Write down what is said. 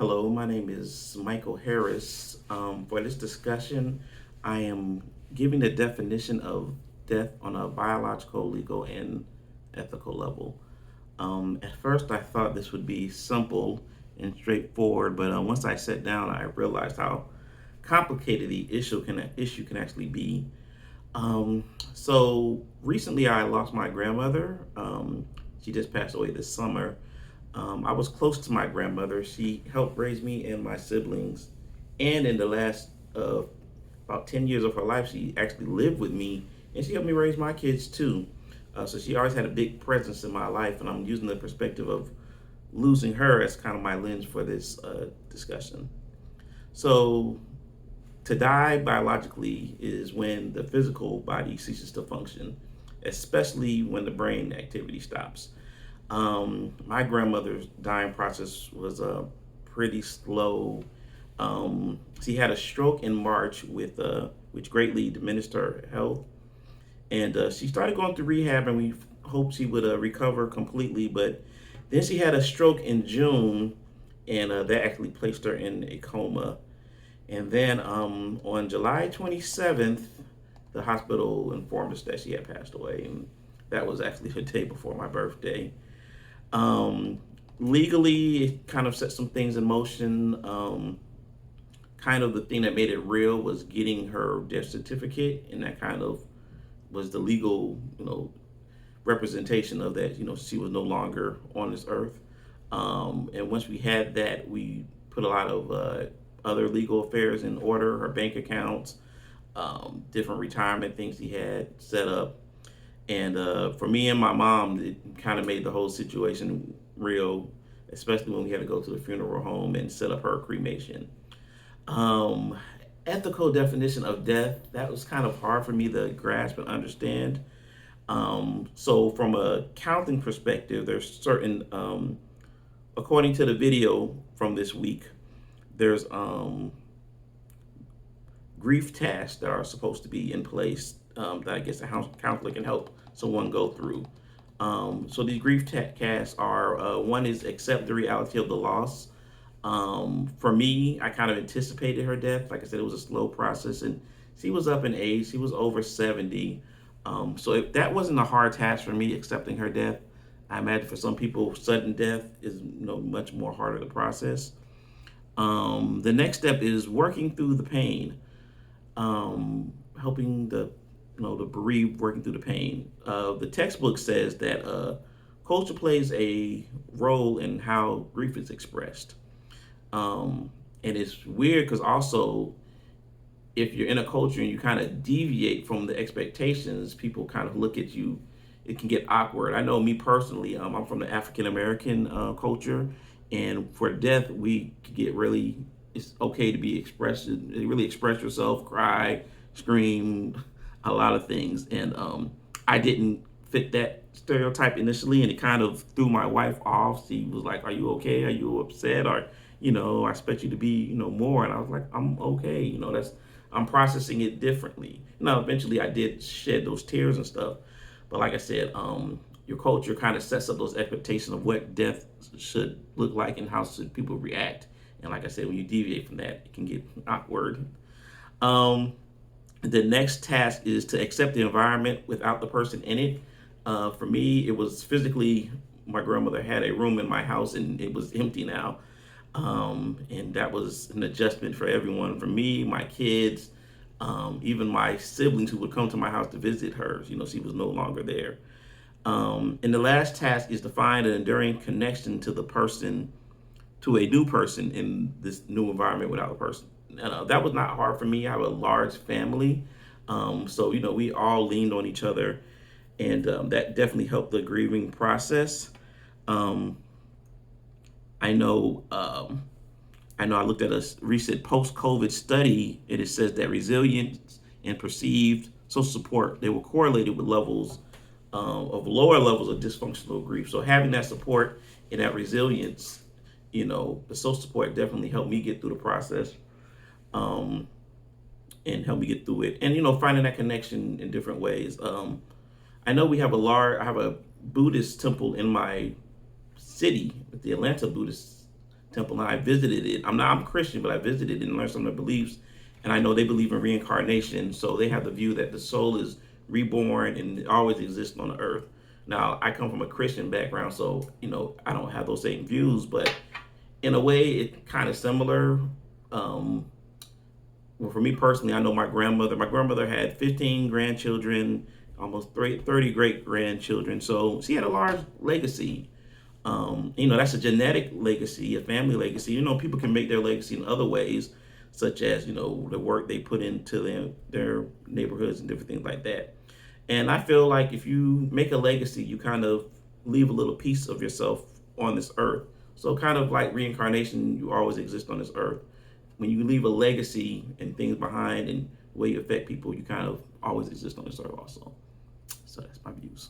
Hello, my name is Michael Harris. For this discussion, I am giving the definition of death on a biological, legal, and ethical level. At first, I thought this would be simple and straightforward, but once I sat down, I realized how complicated the issue can actually be. So recently, I lost my grandmother. She just passed away this summer. I was close to my grandmother. She helped raise me and my siblings. And in the last about 10 years of her life, she actually lived with me and she helped me raise my kids too. So she always had a big presence in my life. And I'm using the perspective of losing her as kind of my lens for this discussion. So, to die biologically is when the physical body ceases to function, especially when the brain activity stops. My grandmother's dying process was pretty slow. She had a stroke in March which greatly diminished her health, and she started going through rehab, and we hoped she would recover completely. But then she had a stroke in June, and that actually placed her in a coma. And then on July 27th, the hospital informed us that she had passed away, and that was actually the day before my birthday. Um, Legally, it kind of set some things in motion. Kind of the thing that made it real was getting her death certificate, and that kind of was the legal, representation of that. She was no longer on this earth. And once we had that, we put a lot of other legal affairs in order, her bank accounts, different retirement things he had set up. And for me and my mom, it kind of made the whole situation real, especially when we had to go to the funeral home and set up her cremation. Um, Ethical definition of death, that was kind of hard for me to grasp and understand. So, from a counting perspective, there's certain, according to the video from this week, there's grief tasks that are supposed to be in place that I guess a counselor can help someone go through. So these grief tasks are one is accept the reality of the loss. For me, I kind of anticipated her death. Like I said, it was a slow process, and she was up in age. She was over 70. So if that wasn't a hard task for me, accepting her death, I imagine for some people, sudden death is much more harder to process. The next step is working through the pain, helping the bereaved working through the pain. The textbook says that culture plays a role in how grief is expressed. And it's weird because also if you're in a culture and you kind of deviate from the expectations, people kind of look at you. It can get awkward. I know me personally. I'm from the African American culture, and for death, we get really. It's okay to be expressed. Really express yourself, cry, scream, a lot of things. And I didn't fit that stereotype initially, and it kind of threw my wife off. She was like, "Are you okay? Are you upset? Or I expect you to be, more." And I was like, "I'm okay. I'm processing it differently." Now, eventually, I did shed those tears and stuff, but like I said, your culture kind of sets up those expectations of what death should look like and how should people react. And like I said, when you deviate from that, it can get awkward. Um, the next task is to accept the environment without the person in it. For me, it was physically, my grandmother had a room in my house and it was empty now. And that was an adjustment for everyone, for me, my kids, even my siblings who would come to my house to visit her. She was no longer there. And the last task is to find an enduring connection to the person, to a new person in this new environment without a person. That was not hard for me. I have a large family. So, we all leaned on each other, and that definitely helped the grieving process. Um, I know. I looked at a recent post-COVID study, and it says that resilience and perceived social support, they were correlated with levels of lower levels of dysfunctional grief. So having that support and that resilience, the social support definitely helped me get through the process, um, and help me get through it. And finding that connection in different ways. I know I have a Buddhist temple in my city, the Atlanta Buddhist temple, and I visited it. I'm a Christian, but I visited and learned some of their beliefs. And I know they believe in reincarnation, so they have the view that the soul is reborn and always exists on the earth. Now, I come from a Christian background, so I don't have those same views, but in a way, it's kind of similar. Um, well, for me personally, I know my grandmother. My grandmother had 15 grandchildren, almost 30 great grandchildren. So she had a large legacy. That's a genetic legacy, a family legacy. People can make their legacy in other ways, such as the work they put into their neighborhoods and different things like that. And I feel like if you make a legacy, you kind of leave a little piece of yourself on this earth. So kind of like reincarnation, you always exist on this earth. When you leave a legacy and things behind and the way you affect people, you kind of always exist on this earth also. So that's my views.